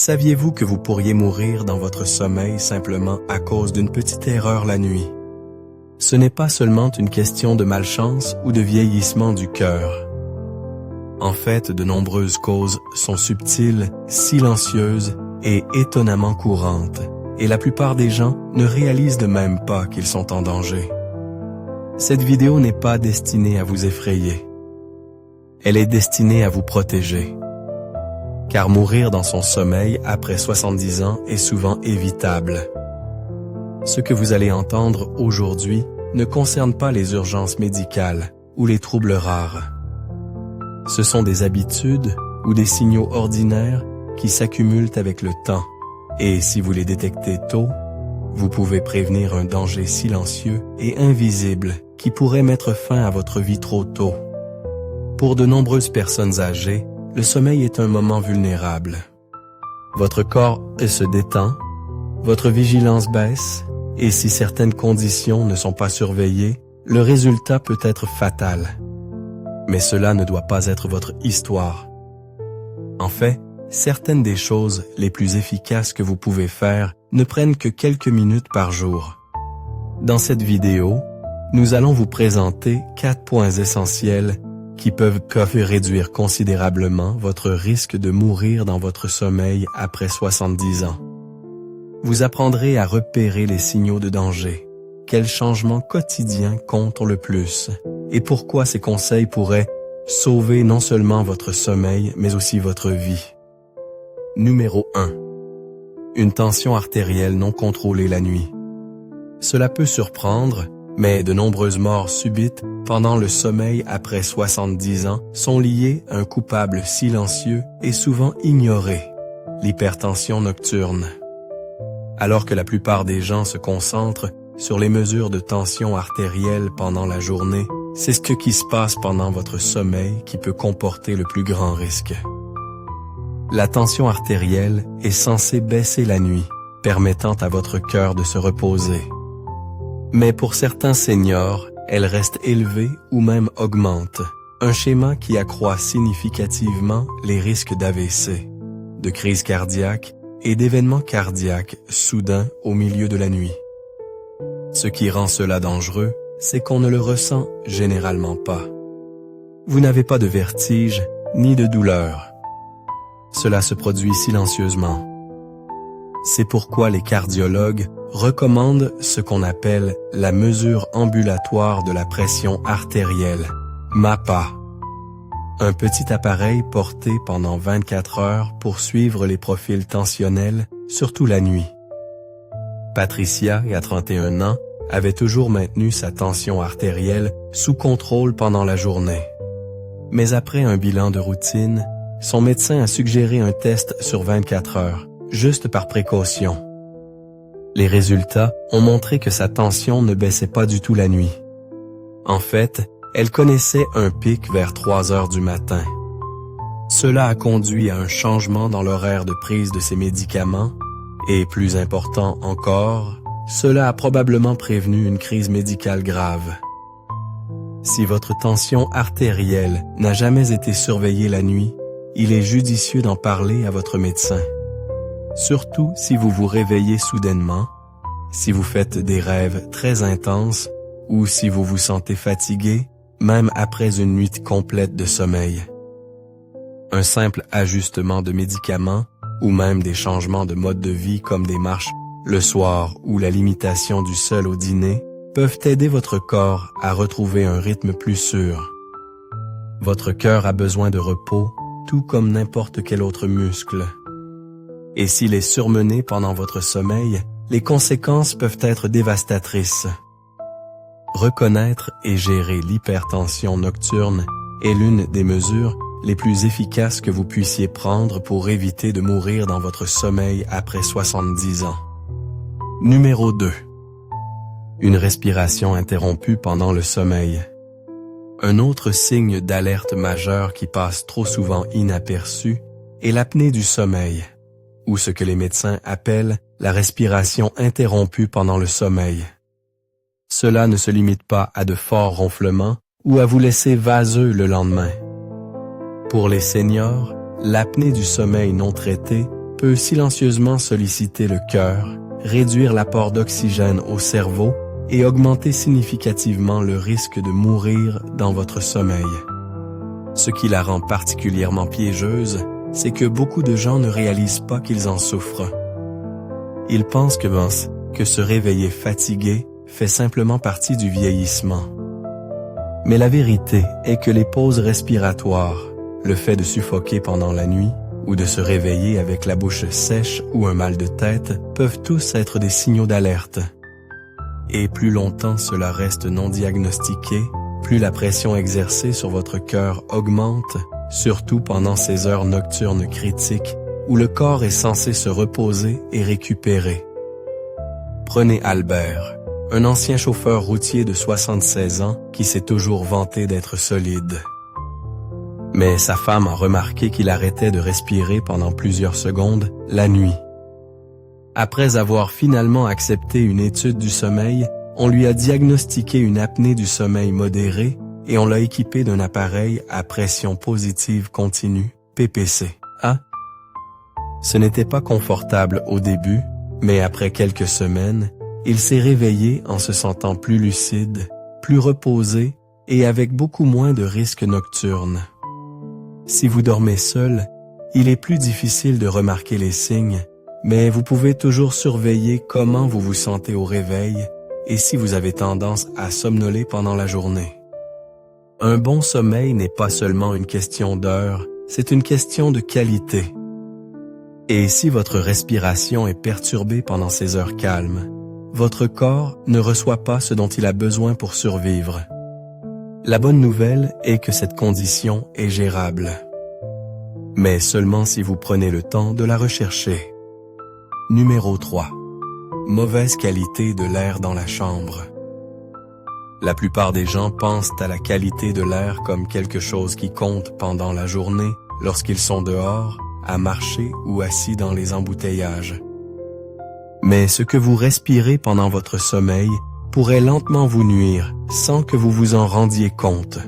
Saviez-vous que vous pourriez mourir dans votre sommeil simplement à cause d'une petite erreur la nuit? Ce n'est pas seulement une question de malchance ou de vieillissement du cœur. En fait, de nombreuses causes sont subtiles, silencieuses et étonnamment courantes, et la plupart des gens ne réalisent de même pas qu'ils sont en danger. Cette vidéo n'est pas destinée à vous effrayer. Elle est destinée à vous protéger. Car mourir dans son sommeil après 70 ans est souvent évitable. Ce que vous allez entendre aujourd'hui ne concerne pas les urgences médicales ou les troubles rares. Ce sont des habitudes ou des signaux ordinaires qui s'accumulent avec le temps, et si vous les détectez tôt, vous pouvez prévenir un danger silencieux et invisible qui pourrait mettre fin à votre vie trop tôt. Pour de nombreuses personnes âgées, le sommeil est un moment vulnérable. Votre corps se détend, votre vigilance baisse, et si certaines conditions ne sont pas surveillées, le résultat peut être fatal. Mais cela ne doit pas être votre histoire. En fait, certaines des choses les plus efficaces que vous pouvez faire ne prennent que quelques minutes par jour. Dans cette vidéo, nous allons vous présenter 4 points essentiels qui peuvent réduire considérablement votre risque de mourir dans votre sommeil après 70 ans. Vous apprendrez à repérer les signaux de danger, quels changements quotidiens comptent le plus, et pourquoi ces conseils pourraient sauver non seulement votre sommeil, mais aussi votre vie. Numéro 1. Une tension artérielle non contrôlée la nuit. Cela peut surprendre, mais de nombreuses morts subites pendant le sommeil après 70 ans sont liées à un coupable silencieux et souvent ignoré, l'hypertension nocturne. Alors que la plupart des gens se concentrent sur les mesures de tension artérielle pendant la journée, c'est ce qui se passe pendant votre sommeil qui peut comporter le plus grand risque. La tension artérielle est censée baisser la nuit, permettant à votre cœur de se reposer. Mais pour certains seniors, elle reste élevée ou même augmente, un schéma qui accroît significativement les risques d'AVC, de crise cardiaque et d'événements cardiaques soudains au milieu de la nuit. Ce qui rend cela dangereux, c'est qu'on ne le ressent généralement pas. Vous n'avez pas de vertige ni de douleur. Cela se produit silencieusement. C'est pourquoi les cardiologues recommandent ce qu'on appelle la mesure ambulatoire de la pression artérielle, MAPA. Un petit appareil porté pendant 24 heures pour suivre les profils tensionnels, surtout la nuit. Patricia, à 31 ans, avait toujours maintenu sa tension artérielle sous contrôle pendant la journée. Mais après un bilan de routine, son médecin a suggéré un test sur 24 heures, juste par précaution. Les résultats ont montré que sa tension ne baissait pas du tout la nuit. En fait, elle connaissait un pic vers 3 heures du matin. Cela a conduit à un changement dans l'horaire de prise de ses médicaments et, plus important encore, cela a probablement prévenu une crise médicale grave. Si votre tension artérielle n'a jamais été surveillée la nuit, il est judicieux d'en parler à votre médecin. Surtout si vous vous réveillez soudainement, si vous faites des rêves très intenses ou si vous vous sentez fatigué, même après une nuit complète de sommeil. Un simple ajustement de médicaments ou même des changements de mode de vie comme des marches le soir ou la limitation du seul au dîner peuvent aider votre corps à retrouver un rythme plus sûr. Votre cœur a besoin de repos, tout comme n'importe quel autre muscle. Et s'il est surmené pendant votre sommeil, les conséquences peuvent être dévastatrices. Reconnaître et gérer l'hypertension nocturne est l'une des mesures les plus efficaces que vous puissiez prendre pour éviter de mourir dans votre sommeil après 70 ans. Numéro 2. Une respiration interrompue pendant le sommeil. Un autre signe d'alerte majeure qui passe trop souvent inaperçu est l'apnée du sommeil, ou ce que les médecins appellent la respiration interrompue pendant le sommeil. Cela ne se limite pas à de forts ronflements ou à vous laisser vaseux le lendemain. Pour les seniors, l'apnée du sommeil non traitée peut silencieusement solliciter le cœur, réduire l'apport d'oxygène au cerveau et augmenter significativement le risque de mourir dans votre sommeil. Ce qui la rend particulièrement piégeuse, c'est que beaucoup de gens ne réalisent pas qu'ils en souffrent. Ils pensent que se réveiller fatigué fait simplement partie du vieillissement. Mais la vérité est que les pauses respiratoires, le fait de suffoquer pendant la nuit ou de se réveiller avec la bouche sèche ou un mal de tête peuvent tous être des signaux d'alerte. Et plus longtemps cela reste non diagnostiqué, plus la pression exercée sur votre cœur augmente, surtout pendant ces heures nocturnes critiques où le corps est censé se reposer et récupérer. Prenez Albert, un ancien chauffeur routier de 76 ans qui s'est toujours vanté d'être solide. Mais sa femme a remarqué qu'il arrêtait de respirer pendant plusieurs secondes la nuit. Après avoir finalement accepté une étude du sommeil, on lui a diagnostiqué une apnée du sommeil modérée et on l'a équipé d'un appareil à pression positive continue, PPC. Ce n'était pas confortable au début, mais après quelques semaines, il s'est réveillé en se sentant plus lucide, plus reposé et avec beaucoup moins de risques nocturnes. Si vous dormez seul, il est plus difficile de remarquer les signes, mais vous pouvez toujours surveiller comment vous vous sentez au réveil et si vous avez tendance à somnoler pendant la journée. Un bon sommeil n'est pas seulement une question d'heure, c'est une question de qualité. Et si votre respiration est perturbée pendant ces heures calmes, votre corps ne reçoit pas ce dont il a besoin pour survivre. La bonne nouvelle est que cette condition est gérable. Mais seulement si vous prenez le temps de la rechercher. Numéro 3. Mauvaise qualité de l'air dans la chambre. La plupart des gens pensent à la qualité de l'air comme quelque chose qui compte pendant la journée lorsqu'ils sont dehors, à marcher ou assis dans les embouteillages. Mais ce que vous respirez pendant votre sommeil pourrait lentement vous nuire sans que vous vous en rendiez compte.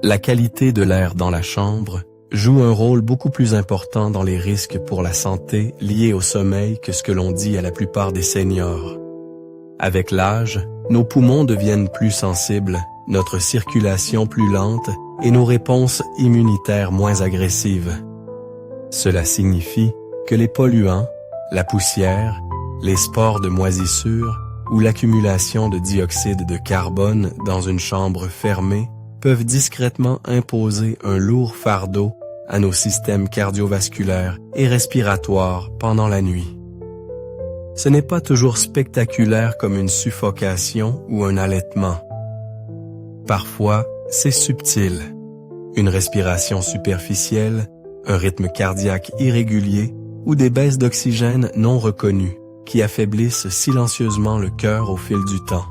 La qualité de l'air dans la chambre joue un rôle beaucoup plus important dans les risques pour la santé liés au sommeil que ce que l'on dit à la plupart des seniors. Avec l'âge, nos poumons deviennent plus sensibles, notre circulation plus lente et nos réponses immunitaires moins agressives. Cela signifie que les polluants, la poussière, les spores de moisissure ou l'accumulation de dioxyde de carbone dans une chambre fermée peuvent discrètement imposer un lourd fardeau à nos systèmes cardiovasculaires et respiratoires pendant la nuit. Ce n'est pas toujours spectaculaire comme une suffocation ou un halètement. Parfois, c'est subtil. Une respiration superficielle, un rythme cardiaque irrégulier ou des baisses d'oxygène non reconnues qui affaiblissent silencieusement le cœur au fil du temps.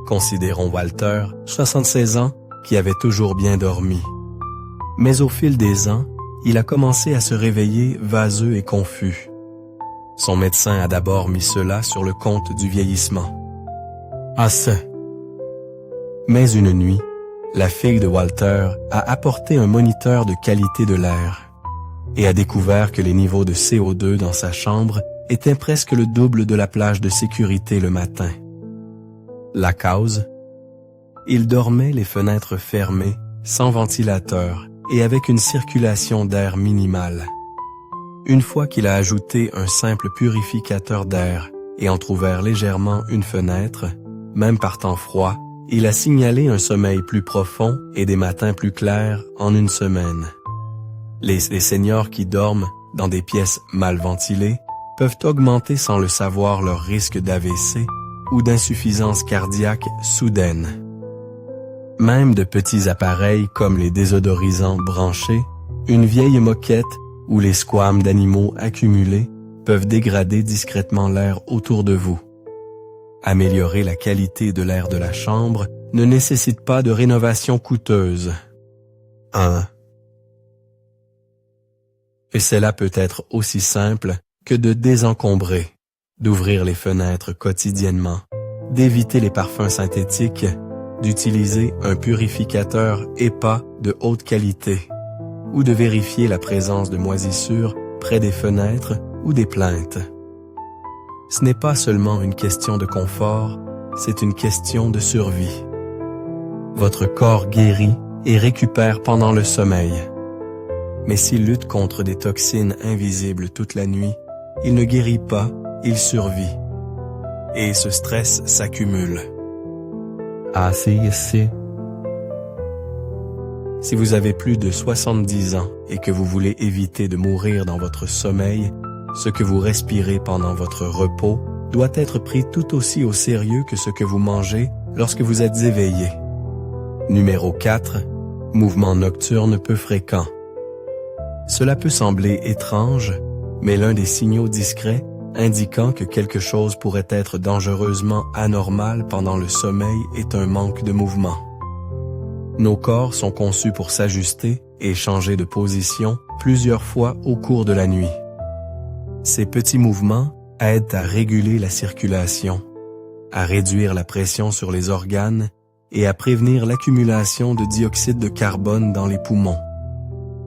Considérons Walter, 76 ans, qui avait toujours bien dormi. Mais au fil des ans, il a commencé à se réveiller vaseux et confus. Son médecin a d'abord mis cela sur le compte du vieillissement. Mais une nuit, la fille de Walter a apporté un moniteur de qualité de l'air et a découvert que les niveaux de CO2 dans sa chambre étaient presque le double de la plage de sécurité le matin. La cause? Il dormait les fenêtres fermées, sans ventilateur et avec une circulation d'air minimale. Une fois qu'il a ajouté un simple purificateur d'air et entrouvert légèrement une fenêtre, même par temps froid, il a signalé un sommeil plus profond et des matins plus clairs en une semaine. Les seniors qui dorment dans des pièces mal ventilées peuvent augmenter sans le savoir leur risque d'AVC ou d'insuffisance cardiaque soudaine. Même de petits appareils comme les désodorisants branchés, une vieille moquette ou les squames d'animaux accumulés peuvent dégrader discrètement l'air autour de vous. Améliorer la qualité de l'air de la chambre ne nécessite pas de rénovation coûteuse. Et cela peut être aussi simple que de désencombrer, d'ouvrir les fenêtres quotidiennement, d'éviter les parfums synthétiques, d'utiliser un purificateur EPA de haute qualité ou de vérifier la présence de moisissures près des fenêtres ou des plaintes. Ce n'est pas seulement une question de confort, c'est une question de survie. Votre corps guérit et récupère pendant le sommeil. Mais s'il lutte contre des toxines invisibles toute la nuit, il ne guérit pas, il survit. Et ce stress s'accumule. Así. Si vous avez plus de 70 ans et que vous voulez éviter de mourir dans votre sommeil, ce que vous respirez pendant votre repos doit être pris tout aussi au sérieux que ce que vous mangez lorsque vous êtes éveillé. Numéro 4. Mouvement nocturne peu fréquent. Cela peut sembler étrange, mais l'un des signaux discrets indiquant que quelque chose pourrait être dangereusement anormal pendant le sommeil est un manque de mouvement. Nos corps sont conçus pour s'ajuster et changer de position plusieurs fois au cours de la nuit. Ces petits mouvements aident à réguler la circulation, à réduire la pression sur les organes et à prévenir l'accumulation de dioxyde de carbone dans les poumons.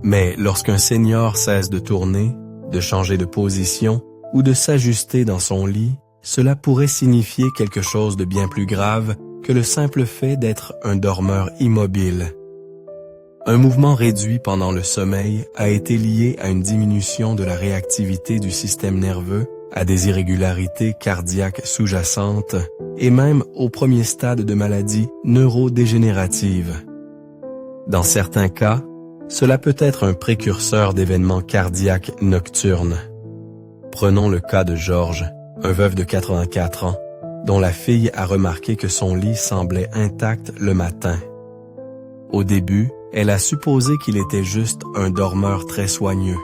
Mais lorsqu'un senior cesse de tourner, de changer de position ou de s'ajuster dans son lit, cela pourrait signifier quelque chose de bien plus grave que le simple fait d'être un dormeur immobile. Un mouvement réduit pendant le sommeil a été lié à une diminution de la réactivité du système nerveux, à des irrégularités cardiaques sous-jacentes et même au premier stade de maladies neurodégénératives. Dans certains cas, cela peut être un précurseur d'événements cardiaques nocturnes. Prenons le cas de Georges, un veuf de 84 ans, dont la fille a remarqué que son lit semblait intact le matin. Au début, elle a supposé qu'il était juste un dormeur très soigneux.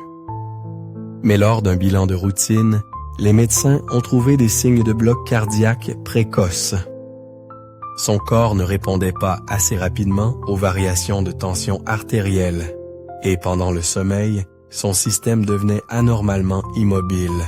Mais lors d'un bilan de routine, les médecins ont trouvé des signes de bloc cardiaque précoces. Son corps ne répondait pas assez rapidement aux variations de tension artérielle, et pendant le sommeil, son système devenait anormalement immobile.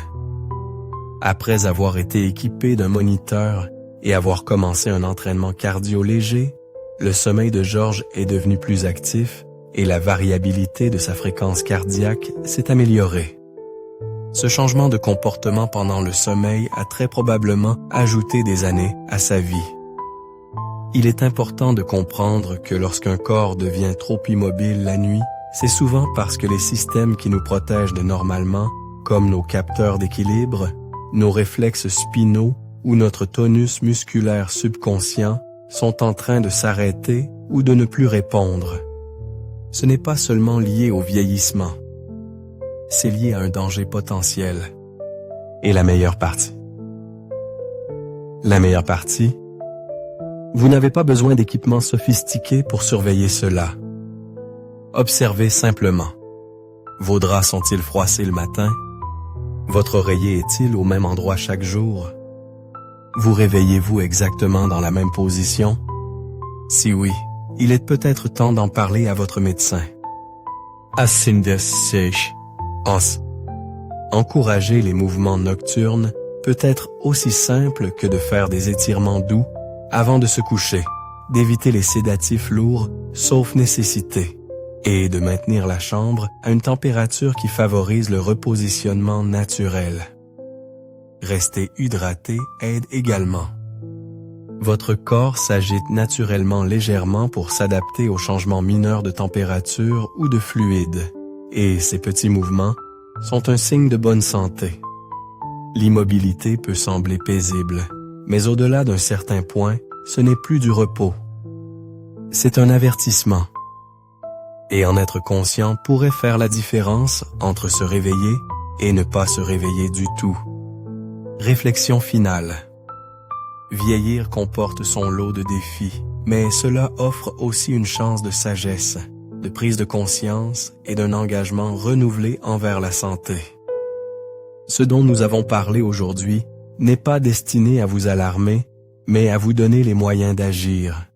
Après avoir été équipé d'un moniteur et avoir commencé un entraînement cardio léger, le sommeil de Georges est devenu plus actif et la variabilité de sa fréquence cardiaque s'est améliorée. Ce changement de comportement pendant le sommeil a très probablement ajouté des années à sa vie. Il est important de comprendre que lorsqu'un corps devient trop immobile la nuit, c'est souvent parce que les systèmes qui nous protègent de normalement, comme nos capteurs d'équilibre, nos réflexes spinaux ou notre tonus musculaire subconscient, sont en train de s'arrêter ou de ne plus répondre. Ce n'est pas seulement lié au vieillissement. C'est lié à un danger potentiel. Et la meilleure partie? La meilleure partie? Vous n'avez pas besoin d'équipements sophistiqués pour surveiller cela. Observez simplement. Vos draps sont-ils froissés le matin? Votre oreiller est-il au même endroit chaque jour? Vous réveillez-vous exactement dans la même position? Si oui, il est peut-être temps d'en parler à votre médecin. Encourager les mouvements nocturnes peut être aussi simple que de faire des étirements doux avant de se coucher, d'éviter les sédatifs lourds, sauf nécessité, et de maintenir la chambre à une température qui favorise le repositionnement naturel. Rester hydraté aide également. Votre corps s'agite naturellement légèrement pour s'adapter aux changements mineurs de température ou de fluide, et ces petits mouvements sont un signe de bonne santé. L'immobilité peut sembler paisible, mais au-delà d'un certain point, ce n'est plus du repos. C'est un avertissement. Et en être conscient pourrait faire la différence entre se réveiller et ne pas se réveiller du tout. Réflexion finale. Vieillir comporte son lot de défis, mais cela offre aussi une chance de sagesse, de prise de conscience et d'un engagement renouvelé envers la santé. Ce dont nous avons parlé aujourd'hui n'est pas destiné à vous alarmer, mais à vous donner les moyens d'agir.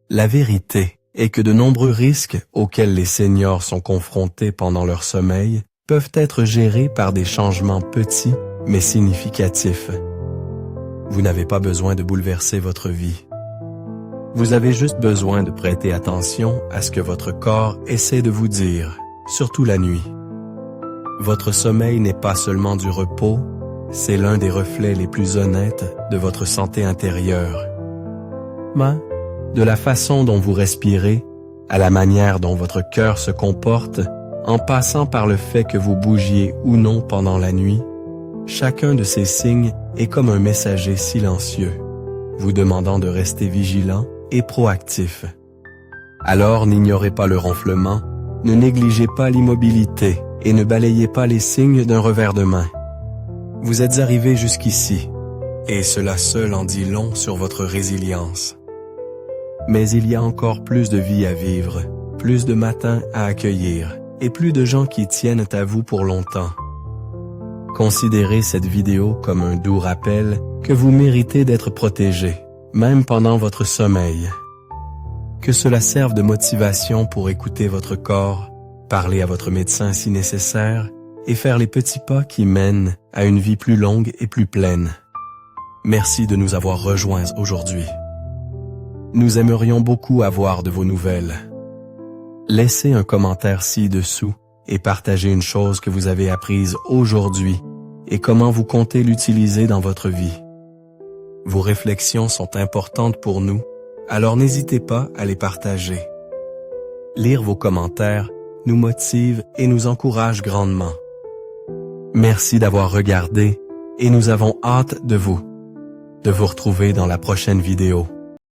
La vérité est que de nombreux risques auxquels les seniors sont confrontés pendant leur sommeil peuvent être gérés par des changements petits mais significatifs. Vous n'avez pas besoin de bouleverser votre vie. Vous avez juste besoin de prêter attention à ce que votre corps essaie de vous dire, surtout la nuit. Votre sommeil n'est pas seulement du repos, c'est l'un des reflets les plus honnêtes de votre santé intérieure. Mais, de la façon dont vous respirez, à la manière dont votre cœur se comporte, en passant par le fait que vous bougiez ou non pendant la nuit, chacun de ces signes est comme un messager silencieux, vous demandant de rester vigilant et proactif. Alors n'ignorez pas le ronflement, ne négligez pas l'immobilité et ne balayez pas les signes d'un revers de main. Vous êtes arrivé jusqu'ici, et cela seul en dit long sur votre résilience. Mais il y a encore plus de vie à vivre, plus de matins à accueillir, et plus de gens qui tiennent à vous pour longtemps. Considérez cette vidéo comme un doux rappel que vous méritez d'être protégé, même pendant votre sommeil. Que cela serve de motivation pour écouter votre corps, parler à votre médecin si nécessaire, et faire les petits pas qui mènent à une vie plus longue et plus pleine. Merci de nous avoir rejoints aujourd'hui. Nous aimerions beaucoup avoir de vos nouvelles. Laissez un commentaire ci-dessous et partagez une chose que vous avez apprise aujourd'hui et comment vous comptez l'utiliser dans votre vie. Vos réflexions sont importantes pour nous, alors n'hésitez pas à les partager. Lire vos commentaires nous motive et nous encourage grandement. Merci d'avoir regardé et nous avons hâte de vous retrouver dans la prochaine vidéo.